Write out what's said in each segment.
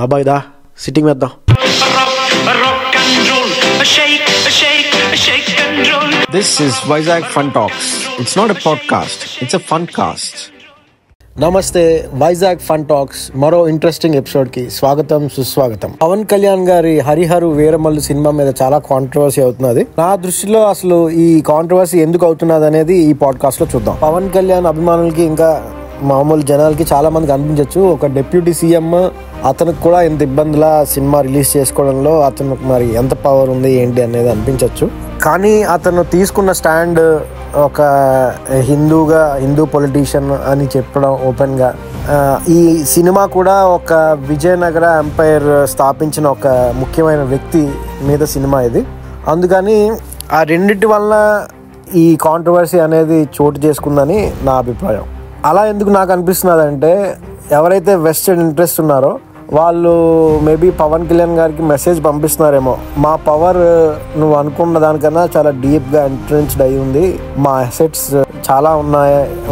బాబాయ్ దా సిట్టింగ్ వేద్దాం. This is Vizag Fun Talks. It's not a podcast, it's a fun cast. నమస్తే, Vizag fun talks మరో interesting episode కి స్వాగతం, సుస్వాగతం. పవన్ కళ్యాణ్ గారి హరిహరు వీరమల్లు సినిమా మీద చాలా కాంట్రవర్సీ అవుతున్నది. నా దృష్టిలో అసలు ఈ కాంట్రవర్సీ ఎందుకు అవుతున్నది అనేది ఈ పాడ్కాస్ట్ లో చూద్దాం. పవన్ కళ్యాణ్ అభిమానులకి ఇంకా మామూలు జనాలకి చాలా మందికి అనిపించవచ్చు, ఒక డిప్యూటీ సీఎం అతనికి కూడా ఎంత ఇబ్బందుల సినిమా రిలీజ్ చేసుకోవడంలో అతనికి మరి ఎంత పవర్ ఉంది ఏంటి అనేది అనిపించవచ్చు. కానీ అతను తీసుకున్న స్టాండ్ ఒక హిందూ పొలిటీషియన్ అని చెప్పడం ఓపెన్గా, ఈ సినిమా కూడా ఒక విజయనగర ఎంపైర్ స్థాపించిన ఒక ముఖ్యమైన వ్యక్తి మీద సినిమా ఇది. అందుకని ఆ రెండింటి వల్ల ఈ కాంట్రవర్సీ అనేది చోటు చేసుకుందని నా అభిప్రాయం. అలా ఎందుకు నాకు అనిపిస్తున్నది అంటే, ఎవరైతే వెస్టెడ్ ఇంట్రెస్ట్ ఉన్నారో వాళ్ళు మేబీ పవన్ కళ్యాణ్ గారికి మెసేజ్ పంపిస్తున్నారేమో, మా పవర్ నువ్వు అనుకున్న దానికన్నా చాలా డీప్గా ఎంట్రెన్స్డ్ అయి ఉంది, మా అసెట్స్ చాలా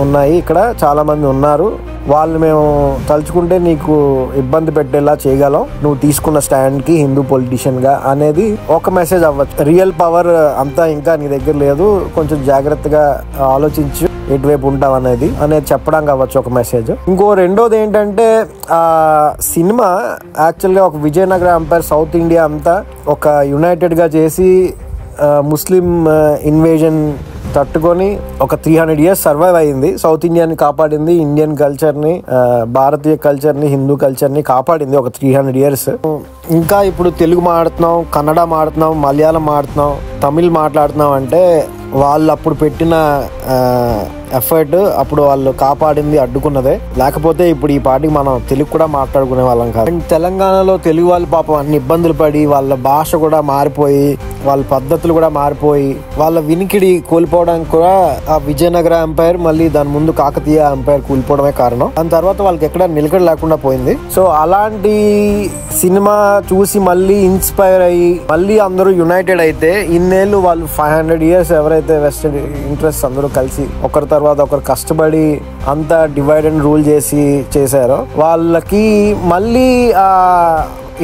ఉన్నాయి ఇక్కడ చాలా మంది ఉన్నారు, వాళ్ళు మేము తలుచుకుంటే నీకు ఇబ్బంది పెట్టేలా చేయగలం, నువ్వు తీసుకున్న స్టాండ్కి హిందూ పొలిటీషియన్గా అనేది ఒక మెసేజ్ అవ్వచ్చు. రియల్ పవర్ అంతా ఇంకా నీ దగ్గర లేదు, కొంచెం జాగ్రత్తగా ఆలోచించు ఎటువైపు ఉంటావు అనేది చెప్పడానికి అవ్వచ్చు ఒక మెసేజ్. ఇంకో రెండోది ఏంటంటే, ఆ సినిమా యాక్చువల్గా ఒక విజయనగర ఎంపైర్ సౌత్ ఇండియా అంతా ఒక యునైటెడ్గా చేసి ముస్లిం ఇన్వేజన్ తట్టుకొని ఒక 300 years సర్వైవ్ అయింది. సౌత్ ఇండియాని కాపాడింది, ఇండియన్ కల్చర్ని, భారతీయ కల్చర్ని, హిందూ కల్చర్ని కాపాడింది ఒక 300 years. ఇంకా ఇప్పుడు తెలుగు మాట్లాడుతున్నాం, కన్నడ మాట్లాడుతున్నాం, మలయాళం మాట్లాడుతున్నాం, తమిళ్ మాట్లాడుతున్నాం అంటే వాళ్ళు అప్పుడు పెట్టిన ఎఫర్ట్, అప్పుడు వాళ్ళు కాపాడింది, అడ్డుకున్నదే. లేకపోతే ఇప్పుడు ఈ పాటికి మనం తెలుగు కూడా మాట్లాడుకునే వాళ్ళం కాదు. తెలంగాణలో తెలుగు వాళ్ళు పాపం అన్ని ఇబ్బందులు పడి, వాళ్ళ భాష కూడా మారిపోయి, వాళ్ళ పద్ధతులు కూడా మారిపోయి, వాళ్ళ వినికిడి కోల్పోవడానికి కూడా ఆ విజయనగర ఎంపైర్, మళ్ళీ దాని ముందు కాకతీయ ఎంపైర్ కూలిపోవడమే కారణం. దాని తర్వాత వాళ్ళకి ఎక్కడ నిలకడ లేకుండా పోయింది. సో అలాంటి సినిమా చూసి మళ్ళీ ఇన్స్పైర్ అయ్యి మళ్ళీ అందరూ యునైటెడ్ అయితే, ఇన్నేళ్ళు వాళ్ళు 500 years ఎవరైతే వెస్టర్న్ ఇంట్రెస్ట్ అందరూ కలిసి ఒకరి తర్వాత ఒకరు కష్టపడి అంతా డివైడ్ అండ్ రూల్ చేశారో, వాళ్ళకి మళ్ళీ ఆ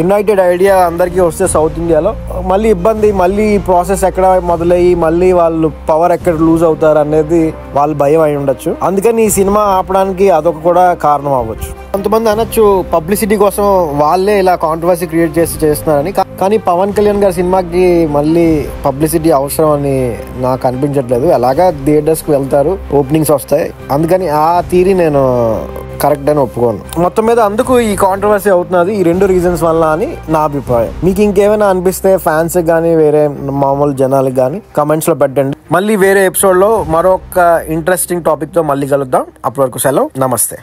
యునైటెడ్ ఐడియా అందరికీ వస్తే సౌత్ ఇండియాలో మళ్ళీ ఇబ్బంది, మళ్ళీ ప్రాసెస్ ఎక్కడ మొదలయ్యి మళ్ళీ వాళ్ళు పవర్ ఎక్కడ లూజ్ అవుతారు అనేది వాళ్ళ భయం అయి ఉండొచ్చు. అందుకని ఈ సినిమా ఆపడానికి అదొక కూడా కారణం అవ్వచ్చు. కొంతమంది అనొచ్చు పబ్లిసిటీ కోసం వాళ్ళే ఇలా కాంట్రవర్సీ క్రియేట్ చేస్తున్నారని. కానీ పవన్ కళ్యాణ్ గారి సినిమాకి మళ్ళీ పబ్లిసిటీ అవసరం అని నాకు అనిపించట్లేదు. అలాగా థియేటర్స్కి వెళ్తారు, ఓపెనింగ్స్ వస్తాయి, అందుకని ఆ థియరీ నేను కరెక్ట్ అని ఒప్పుకోను. మొత్తం మీద అందుకు ఈ కాంట్రవర్సీ అవుతున్నది ఈ 2 reasons వల్ల అని నా అభిప్రాయం. మీకు ఇంకేమైనా అనిపిస్తే ఫ్యాన్స్ కానీ వేరే మామూలు జనాలకు కానీ కమెంట్స్ లో పెట్టండి. మళ్ళీ వేరే ఎపిసోడ్ లో మరొక ఇంట్రెస్టింగ్ టాపిక్ తో మళ్ళీ కలుద్దాం. అప్పటి వరకు సెలవు, నమస్తే.